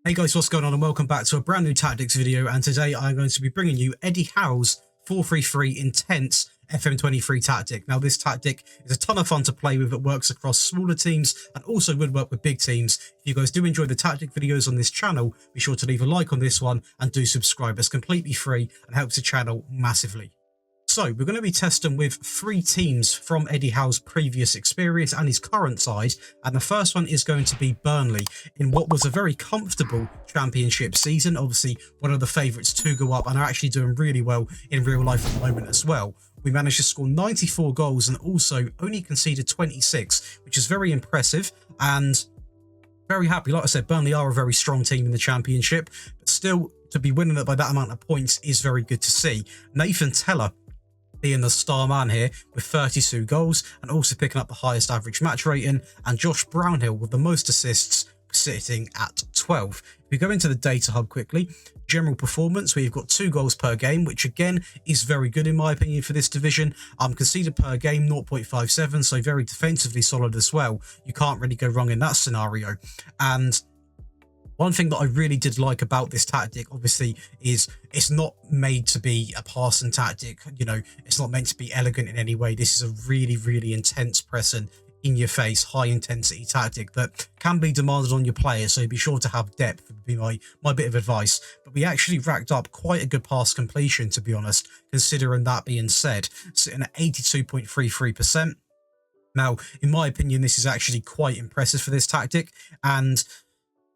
Hey guys, what's going on, and welcome back to a brand new tactics video. And today I'm going to be bringing you Eddie Howe's 4-3-3 intense FM23 tactic. Now this tactic is a ton of fun to play with. It works across smaller teams and also would work with big teams. If you guys do enjoy the tactic videos on this channel, be sure to leave a like on this one and do subscribe. It's completely free and helps the channel massively. So we're going to be testing with 3 teams from Eddie Howe's previous experience and his current side, and the first one is going to be Burnley in what was a very comfortable championship season. Obviously one of the favourites to go up and are actually doing really well in real life at the moment as well. We managed to score 94 goals and also only conceded 26, which is very impressive and very happy. Like I said, Burnley are a very strong team in the championship, but still to be winning it by that amount of points is very good to see. Nathan Teller being the star man here with 32 goals and also picking up the highest average match rating, and Josh Brownhill with the most assists sitting at 12. If we go into the data hub quickly, general performance, we've got 2 goals per game, which again is very good in my opinion for this division. Conceded per game 0.57, so very defensively solid as well. You can't really go wrong in that scenario. And one thing that I really did like about this tactic, obviously, is it's not made to be a passing tactic. You know, it's not meant to be elegant in any way. This is a really, really intense pressing, in your face, high intensity tactic that can be demanded on your players. So be sure to have depth would be my bit of advice. But we actually racked up quite a good pass completion, to be honest, considering that being said, sitting at 82.33%. Now, in my opinion, this is actually quite impressive for this tactic. And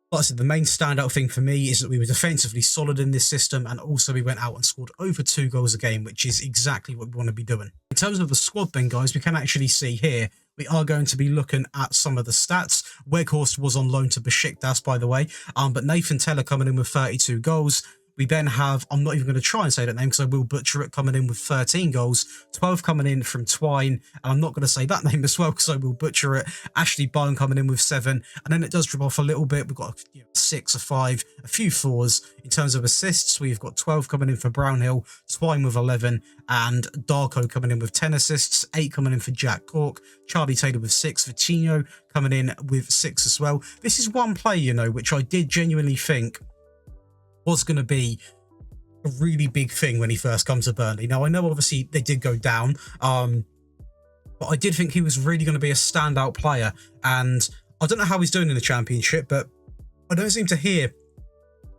like I said, the main standout thing for me is that we were defensively solid in this system, and also we went out and scored over 2 goals a game, which is exactly what we want to be doing. In terms of the squad then, guys, we can actually see here, we are going to be looking at some of the stats. Weghorst was on loan to Besiktas, by the way, but Nathan Teller coming in with 32 goals. We then have, I'm not even going to try and say that name because I will butcher it, coming in with 13 goals, 12 coming in from Twine, and I'm not going to say that name as well because I will butcher it. Ashley Bone coming in with 7, and then it does drop off a little bit. We've got 6 or 5, a few 4s. In terms of assists, we've got 12 coming in for Brownhill, Twine with 11, and Darko coming in with 10 assists, 8 coming in for Jack Cork, Charlie Taylor with 6, Vitinho coming in with 6 as well. This is one play, you know, which I did genuinely think was going to be a really big thing when he first comes to Burnley. Now, I know obviously they did go down, but I did think he was really going to be a standout player. And I don't know how he's doing in the championship, but I don't seem to hear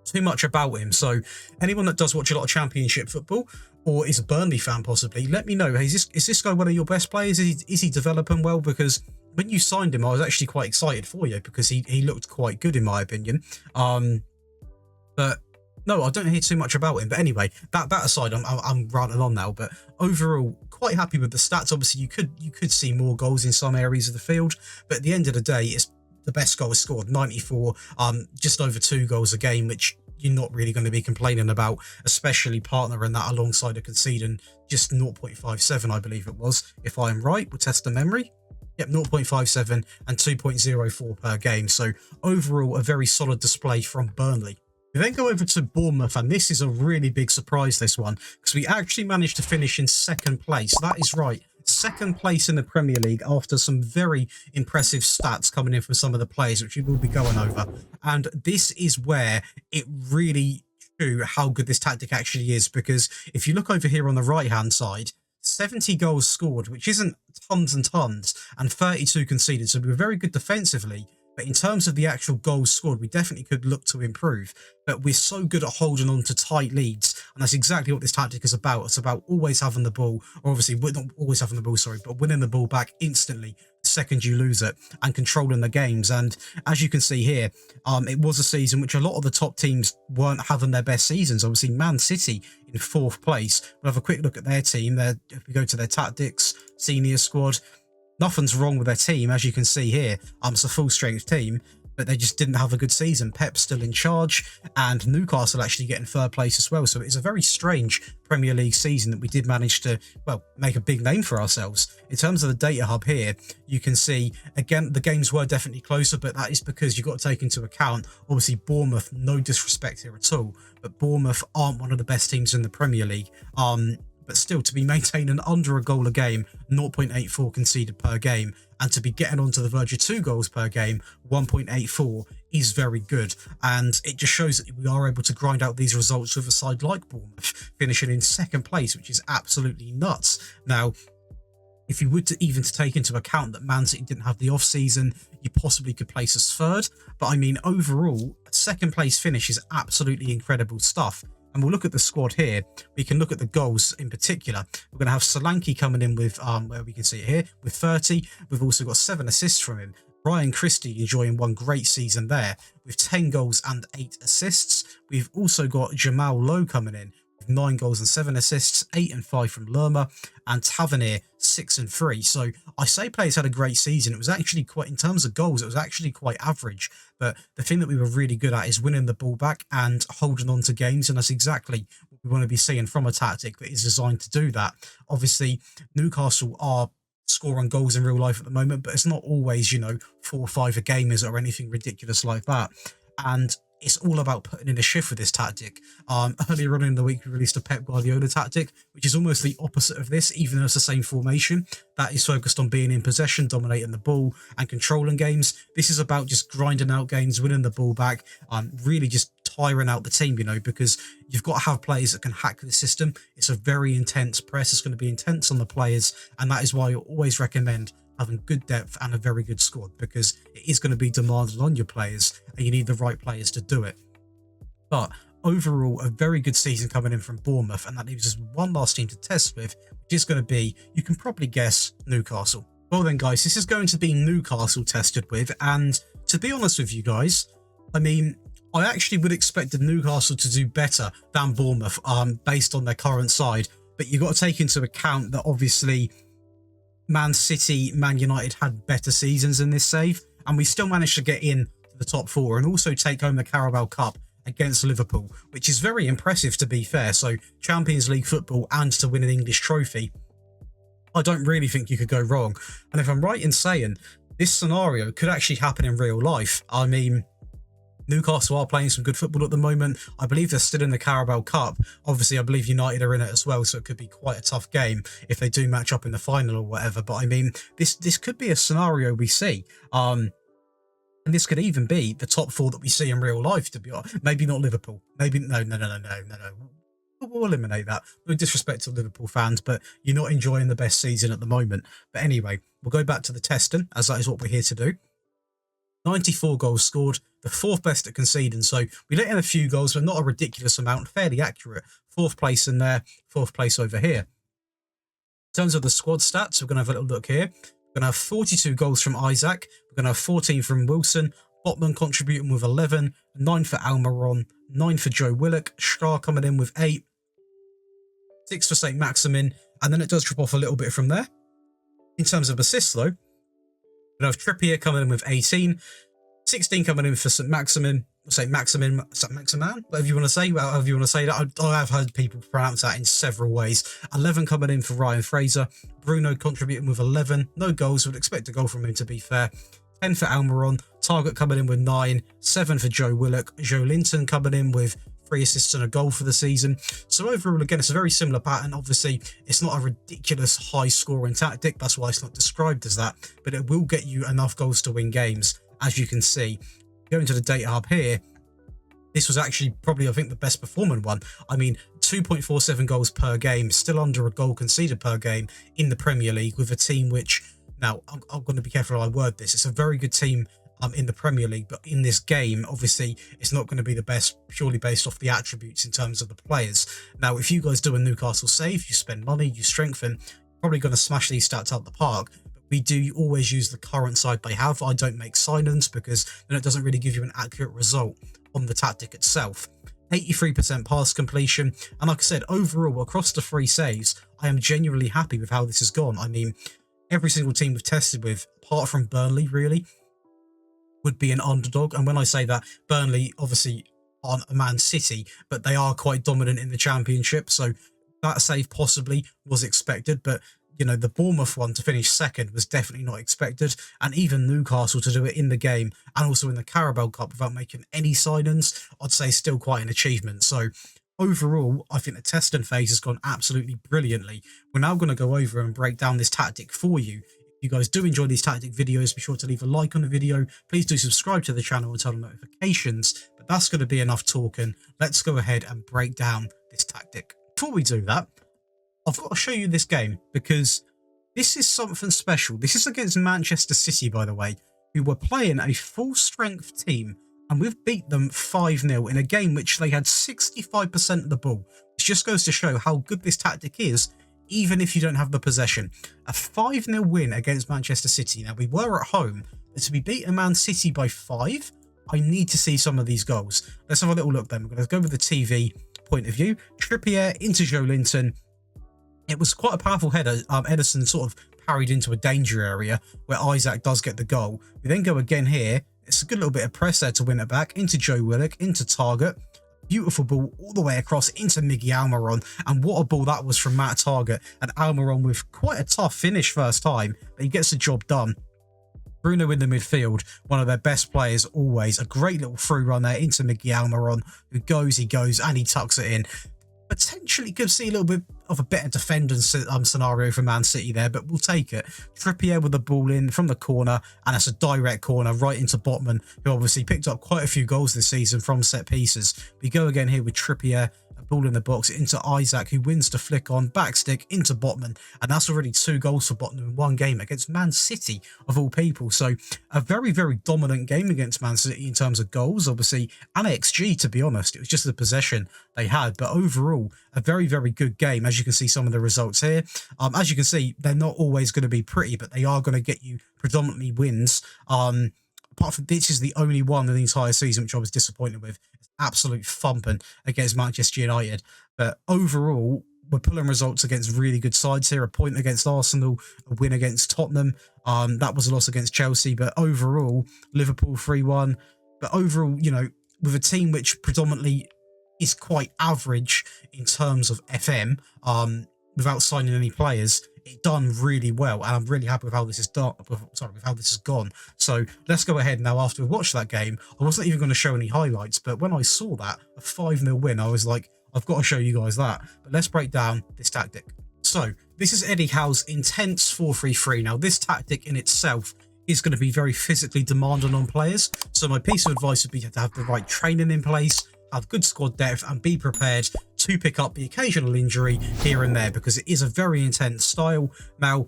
too much about him. So anyone that does watch a lot of championship football or is a Burnley fan possibly, let me know. Is this guy one of your best players? Is he developing well? Because when you signed him, I was actually quite excited for you because he looked quite good in my opinion. But no, I don't hear too much about him. But anyway, that aside, I'm ranting on now. But overall, quite happy with the stats. Obviously, you could see more goals in some areas of the field, but at the end of the day, it's the best goal scored, 94, just over 2 goals a game, which you're not really going to be complaining about, especially partnering that alongside a conceding just 0.57, I believe it was. If I am right, we'll test the memory. Yep, 0.57 and 2.04 per game. So overall, a very solid display from Burnley. We then go over to Bournemouth, and this is a really big surprise, this one, because we actually managed to finish in 2nd place. That is right, 2nd place in the Premier League after some very impressive stats coming in from some of the players, which we will be going over. And this is where it really shows how good this tactic actually is, because if you look over here on the right-hand side, 70 goals scored, which isn't tons and tons, and 32 conceded, so we were very good defensively. But in terms of the actual goals scored, we definitely could look to improve. But we're so good at holding on to tight leads. And that's exactly what this tactic is about. It's about always having the ball, or obviously not always having the ball, sorry, but winning the ball back instantly the second you lose it and controlling the games. And as you can see here, it was a season which a lot of the top teams weren't having their best seasons. Obviously, Man City in 4th place. We'll have a quick look at their team. If we go to their tactics, senior squad, nothing's wrong with their team, as you can see here. It's a full strength team, but they just didn't have a good season. Pep's still in charge, and Newcastle actually getting 3rd place as well. So it's a very strange Premier League season that we did manage to, well, make a big name for ourselves. In terms of the data hub here, you can see, again, the games were definitely closer, but that is because you've got to take into account, obviously, Bournemouth, no disrespect here at all, but Bournemouth aren't one of the best teams in the Premier League. But still, to be maintaining under a goal a game, 0.84 conceded per game, and to be getting onto the verge of 2 goals per game, 1.84, is very good. And it just shows that we are able to grind out these results with a side like Bournemouth, finishing in 2nd place, which is absolutely nuts. Now, if you were to even to take into account that Man City didn't have the off-season, you possibly could place us 3rd. But I mean, overall, a 2nd place finish is absolutely incredible stuff. And we'll look at the squad here. We can look at the goals in particular. We're going to have Solanke coming in with, where we can see it here, with 30. We've also got 7 assists from him. Ryan Christie enjoying one great season there with 10 goals and 8 assists. We've also got Jamal Lowe coming in with 9 goals and 7 assists, 8 and 5 from Lerma, and Tavernier 6 and 3. So I say players had a great season. It was actually quite, in terms of goals, it was actually quite average. But the thing that we were really good at is winning the ball back and holding on to games, and that's exactly what we want to be seeing from a tactic that is designed to do that. Obviously, Newcastle are scoring goals in real life at the moment, but it's not always, 4 or 5 a game, is it, or anything ridiculous like that. And it's all about putting in a shift with this tactic. Earlier on in the week, we released a Pep Guardiola tactic, which is almost the opposite of this, even though it's the same formation. That is focused on being in possession, dominating the ball, and controlling games. This is about just grinding out games, winning the ball back, really just tiring out the team, because you've got to have players that can hack the system. It's a very intense press. It's going to be intense on the players, and that is why I always recommend having good depth and a very good squad, because it is going to be demanded on your players and you need the right players to do it. But overall, a very good season coming in from Bournemouth, and that leaves us one last team to test with, which is going to be, you can probably guess, Newcastle. Well then guys, this is going to be Newcastle tested with, and to be honest with you guys, I mean, I actually would expect Newcastle to do better than Bournemouth based on their current side, but you've got to take into account that obviously Man City, Man United had better seasons in this save, and we still managed to get in to the top 4 and also take home the Carabao Cup against Liverpool, which is very impressive to be fair. So Champions League football and to win an English trophy, I don't really think you could go wrong. And if I'm right in saying this scenario could actually happen in real life, I mean, Newcastle are playing some good football at the moment. I believe they're still in the Carabao Cup. Obviously, I believe United are in it as well, so it could be quite a tough game if they do match up in the final or whatever. But I mean, this could be a scenario we see. And this could even be the top 4 that we see in real life, to be honest. Maybe not Liverpool. Maybe, no. We'll eliminate that. No disrespect to Liverpool fans, but you're not enjoying the best season at the moment. But anyway, we'll go back to the testing, as that is what we're here to do. 94 goals scored, the 4th best at conceding. So we let in a few goals, but not a ridiculous amount, fairly accurate. 4th place in there, 4th place over here. In terms of the squad stats, we're going to have a little look here. We're going to have 42 goals from Isaac. We're going to have 14 from Wilson. Botman contributing with 11, 9 for Almiron, 9 for Joe Willock. Scar coming in with 8, 6 for St. Maximin, and then it does drop off a little bit from there. In terms of assists, though, we have Trippier coming in with 18, 16 coming in for St. Maximin, whatever you want to say, however you want to say that. I have heard people pronounce that in several ways. 11 coming in for Ryan Fraser, Bruno contributing with 11, no goals, would expect a goal from him to be fair. 10 for Almiron, Target coming in with 9, 7 for Joe Willock, Joe Linton coming in with 3 assists and a goal for the season. So overall, again, it's a very similar pattern. Obviously, it's not a ridiculous high-scoring tactic. That's why it's not described as that. But it will get you enough goals to win games, as you can see. Going to the data hub here, this was actually probably, I think, the best performing one. I mean, 2.47 goals per game, still under a goal conceded per game in the Premier League with a team which, now, I'm going to be careful how I word this. It's a very good team in the Premier League, but in this game, obviously, it's not going to be the best purely based off the attributes in terms of the players. Now, if you guys do a Newcastle save, you spend money, you strengthen, you're probably going to smash these stats out the park. But we do always use the current side they have. I don't make signings because then it doesn't really give you an accurate result on the tactic itself. 83% pass completion, and like I said, overall, across the 3 saves, I am genuinely happy with how this has gone. I mean, every single team we've tested with, apart from Burnley, really, would be an underdog. And when I say that, Burnley obviously aren't a Man City, but they are quite dominant in the Championship. So that save possibly was expected, but the Bournemouth one to finish 2nd was definitely not expected. And even Newcastle to do it in the game and also in the Carabao Cup without making any signings, I'd say still quite an achievement. So overall, I think the testing phase has gone absolutely brilliantly. We're now going to go over and break down this tactic for you. If you guys do enjoy these tactic videos, be sure to leave a like on the video. Please do subscribe to the channel and turn on notifications. But that's going to be enough talking. Let's go ahead and break down this tactic. Before we do that, I've got to show you this game because this is something special. This is against Manchester City, by the way, who were playing a full-strength team, and we've beat them 5-0 in a game which they had 65% of the ball. It just goes to show how good this tactic is, even if you don't have the possession. A 5-0 win against Manchester City. Now, we were at home, but to be beaten Man City by 5, I need to see some of these goals. Let's have a little look then. We're going to go with the TV point of view. Trippier into Joe Linton. It was quite a powerful header. Ederson sort of parried into a danger area where Isaac does get the goal. We then go again here. It's a good little bit of press there to win it back. Into Joe Willock, into Target. Beautiful ball all the way across into Miggy Almiron. And what a ball that was from Matt Target. And Almiron with quite a tough finish first time, but he gets the job done. Bruno in the midfield, one of their best players always. A great little through run there into Miggy Almiron, who goes, and he tucks it in. Potentially could see a little bit of a better defending scenario for Man City there, but we'll take it. Trippier with the ball in from the corner, and it's a direct corner right into Botman, who obviously picked up quite a few goals this season from set pieces. We go again here with Trippier, a ball in the box into Isaac, who wins the flick on, backstick into Botman, and that's already 2 goals for Botman in one game against Man City, of all people. So a very, very dominant game against Man City in terms of goals, obviously, and XG, to be honest. It was just the possession they had, but overall, a very, very good game. As you can see some of the results here. As you can see, they're not always going to be pretty, but they are going to get you predominantly wins. Apart from this is the only one in the entire season which I was disappointed with. It's absolute thumping against Manchester United. But overall, we're pulling results against really good sides here. A point against Arsenal, a win against Tottenham. That was a loss against Chelsea. But overall, Liverpool 3-1. But overall, you know, with a team which predominantly is quite average in terms of FM, without signing any players, it done really well, and I'm really happy with how this is done. Sorry, with how this has gone. So let's go ahead now. After we watched that game, I wasn't even going to show any highlights, but when I saw that a 5-0 win, I was like, I've got to show you guys that. But let's break down this tactic. So this is Eddie Howe's intense 4-3-3. Now this tactic in itself is going to be very physically demanding on players. So my piece of advice would be to have the right training in place, have good squad depth, and be prepared to pick up the occasional injury here and there, because it is a very intense style. Now,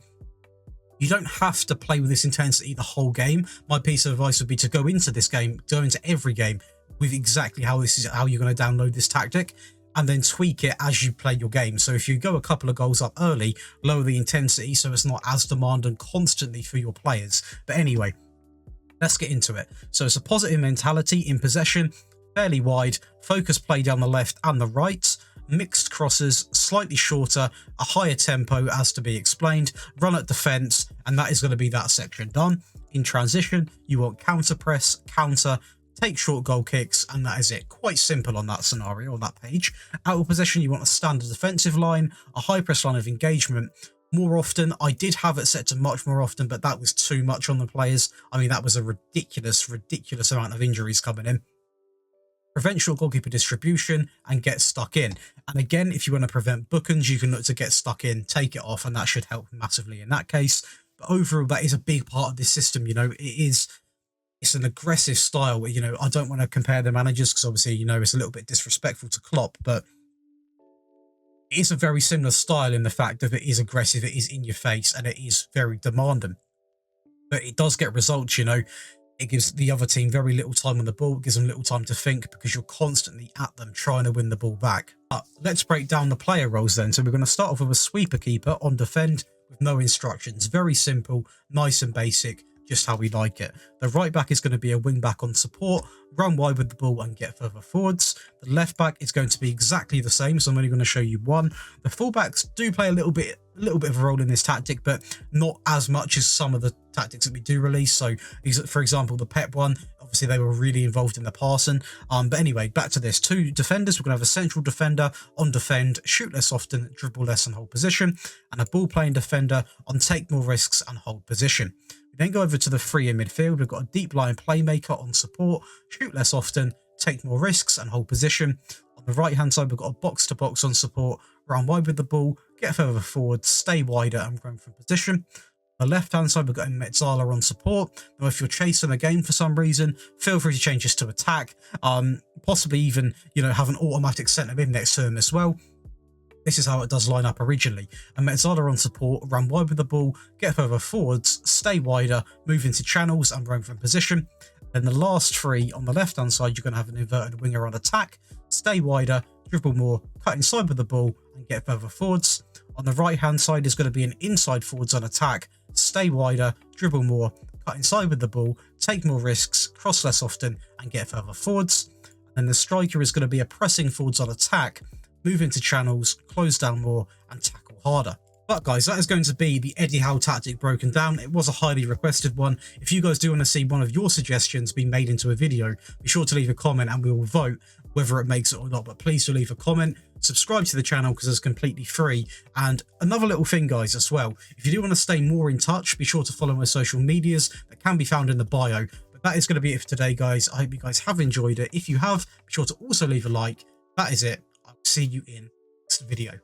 you don't have to play with this intensity the whole game. My piece of advice would be to go into this game, go into every game with exactly how you're going to download this tactic, and then tweak it as you play your game. So if you go a couple of goals up early, lower the intensity so it's not as demanding constantly for your players. But anyway, let's get into it. So it's a positive mentality in possession, fairly wide, focus play down the left and the right, mixed crosses, slightly shorter, a higher tempo as to be explained, run at defence, and that is going to be that section done. In transition, you want counter press, counter, take short goal kicks, and that is it. Quite simple on that scenario, on that page. Out of possession, you want a standard defensive line, a high press line of engagement. More often, I did have it set to much more often, but that was too much on the players. I mean, that was a ridiculous amount of injuries coming in. Prevent short goalkeeper distribution and get stuck in. And again, if you want to prevent bookings, you can look to get stuck in, take it off, and that should help massively in that case. But overall, that is a big part of this system. You know, it's an aggressive style. You know, I don't want to compare the managers because obviously, you know, it's a little bit disrespectful to Klopp, but it is a very similar style in the fact that it is aggressive, it is in your face, and it is very demanding. But it does get results, you know. It gives the other team very little time on the ball. It gives them little time to think because you're constantly at them trying to win the ball back. But let's break down the player roles then. So we're going to start off with a sweeper keeper on defend with no instructions. Very simple, nice and basic, just how we like it. The right back is going to be a wing back on support, run wide with the ball and get further forwards. The left back is going to be exactly the same, so I'm only going to show you one. The fullbacks do play a little bit of a role in this tactic, but not as much as some of the tactics that we do release. So, for example, the Pep one, obviously they were really involved in the passing. But anyway, back to this. 2 defenders. We're going to have a central defender on defend, shoot less often, dribble less and hold position, and a ball-playing defender on take more risks and hold position. We then go over to the 3 in midfield. We've got a deep line playmaker on support, shoot less often, take more risks and hold position. On the right-hand side, we've got a box-to-box on support, run wide with the ball, get further forward, stay wider and run from position. On the left hand side, we've got a Metzala on support. Now, if you're chasing a game for some reason, feel free to change this to attack. Possibly even, have an automatic centre mid next to him as well. This is how it does line up originally. And Metzala on support, run wide with the ball, get further forwards, stay wider, move into channels and roam from position. Then the last three on the left hand side, you're going to have an inverted winger on attack, stay wider, dribble more, cut inside with the ball and get further forwards. On the right hand side is going to be an inside forwards on attack, stay wider, dribble more, cut inside with the ball, take more risks, cross less often and get further forwards. And the striker is going to be a pressing forwards on attack, move into channels, close down more and tackle harder. But guys, that is going to be the Eddie Howe tactic broken down. It was a highly requested one. If you guys do want to see one of your suggestions be made into a video, be sure to leave a comment and we will vote whether it makes it or not. But please do leave a comment, subscribe to the channel because it's completely free. And another little thing guys as well, if you do want to stay more in touch, be sure to follow my social medias that can be found in the bio. But that is going to be it for today guys. I hope you guys have enjoyed it. If you have, be sure to also leave a like. That is it. I'll see you in the next video.